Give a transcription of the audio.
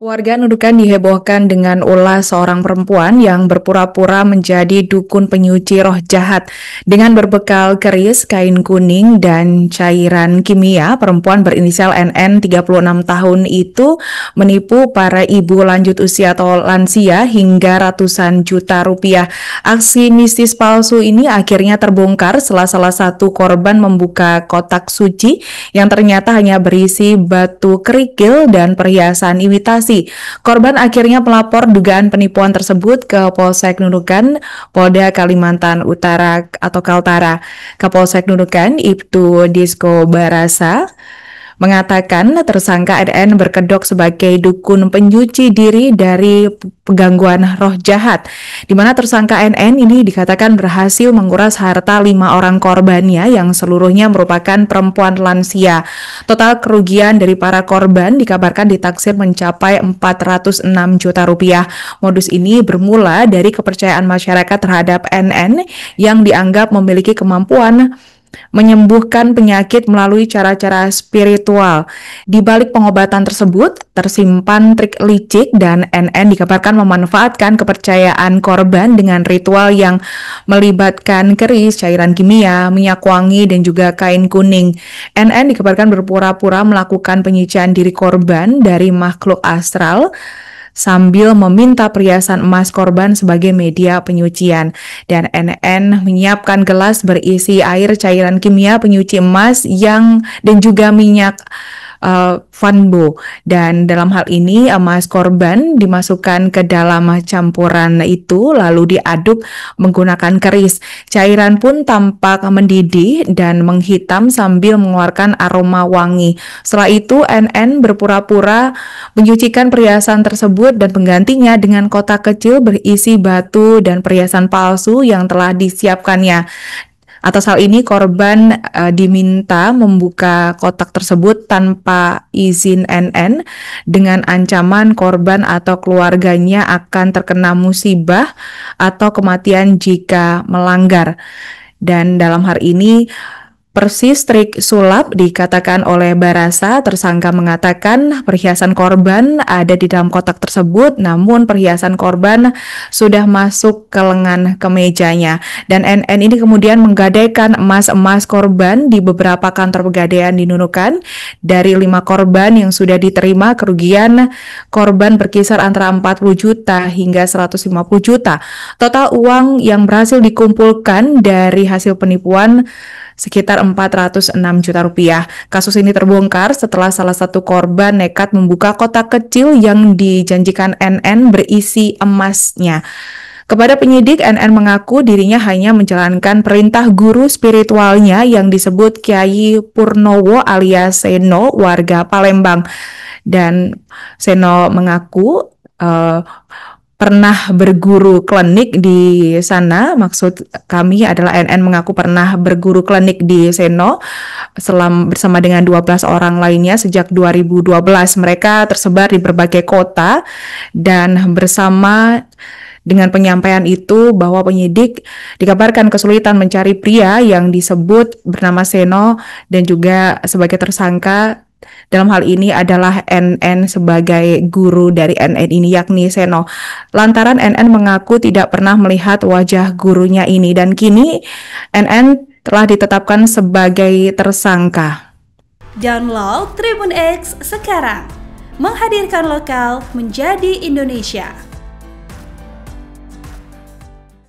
Warga Nunukan dihebohkan dengan ulah seorang perempuan yang berpura-pura menjadi dukun penyuci roh jahat. Dengan berbekal keris, kain kuning, dan cairan kimia, perempuan berinisial NN 36 tahun itu menipu para ibu lanjut usia atau lansia hingga ratusan juta rupiah. Aksi mistis palsu ini akhirnya terbongkar setelah salah satu korban membuka kotak suci yang ternyata hanya berisi batu kerikil dan perhiasan imitasi. Korban akhirnya melapor dugaan penipuan tersebut ke Polsek Nunukan, Polda Kalimantan Utara atau Kaltara. Kapolsek Nunukan, Ibtu Disko Barasa, mengatakan tersangka NN berkedok sebagai dukun penyuci diri dari gangguan roh jahat, di mana tersangka NN ini dikatakan berhasil menguras harta 5 orang korbannya yang seluruhnya merupakan perempuan lansia. Total kerugian dari para korban dikabarkan ditaksir mencapai 406 juta rupiah. Modus ini bermula dari kepercayaan masyarakat terhadap NN yang dianggap memiliki kemampuan menyembuhkan penyakit melalui cara-cara spiritual. Di balik pengobatan tersebut, tersimpan trik licik dan NN dikabarkan memanfaatkan kepercayaan korban dengan ritual yang melibatkan keris, cairan kimia, minyak wangi, dan juga kain kuning. NN dikabarkan berpura-pura melakukan penyucian diri korban dari makhluk astral sambil meminta perhiasan emas korban sebagai media penyucian. Dan NN menyiapkan gelas berisi air cairan kimia penyuci emas dan juga minyak Vanbo. Dan dalam hal ini emas korban dimasukkan ke dalam campuran itu lalu diaduk menggunakan keris. Cairan pun tampak mendidih dan menghitam sambil mengeluarkan aroma wangi. Setelah itu NN berpura-pura menyucikan perhiasan tersebut dan penggantinya dengan kotak kecil berisi batu dan perhiasan palsu yang telah disiapkannya. Atas hal ini korban diminta membuka kotak tersebut tanpa izin NN dengan ancaman korban atau keluarganya akan terkena musibah atau kematian jika melanggar. Dan dalam hal ini persis trik sulap dikatakan oleh Barasa. Tersangka mengatakan perhiasan korban ada di dalam kotak tersebut, namun perhiasan korban sudah masuk ke lengan kemejanya. Dan NN ini kemudian menggadaikan emas-emas korban di beberapa kantor pegadaian di Nunukan. Dari 5 korban yang sudah diterima, kerugian korban berkisar antara 40 juta hingga 150 juta. Total uang yang berhasil dikumpulkan dari hasil penipuan sekitar 406 juta rupiah. Kasus ini terbongkar setelah salah satu korban nekat membuka kotak kecil yang dijanjikan NN berisi emasnya. Kepada penyidik, NN mengaku dirinya hanya menjalankan perintah guru spiritualnya yang disebut Kiai Purnowo alias Seno, warga Palembang. Dan Seno mengaku pernah berguru klinik di sana. Maksud kami adalah NN mengaku pernah berguru klinik di Seno bersama dengan 12 orang lainnya sejak 2012. Mereka tersebar di berbagai kota dan bersama dengan penyampaian itu bahwa penyidik dikabarkan kesulitan mencari pria yang disebut bernama Seno dan juga sebagai tersangka dalam hal ini adalah NN sebagai guru dari NN ini, yakni Seno. Lantaran NN mengaku tidak pernah melihat wajah gurunya ini, dan kini NN telah ditetapkan sebagai tersangka. Download Tribun X sekarang, menghadirkan lokal menjadi Indonesia.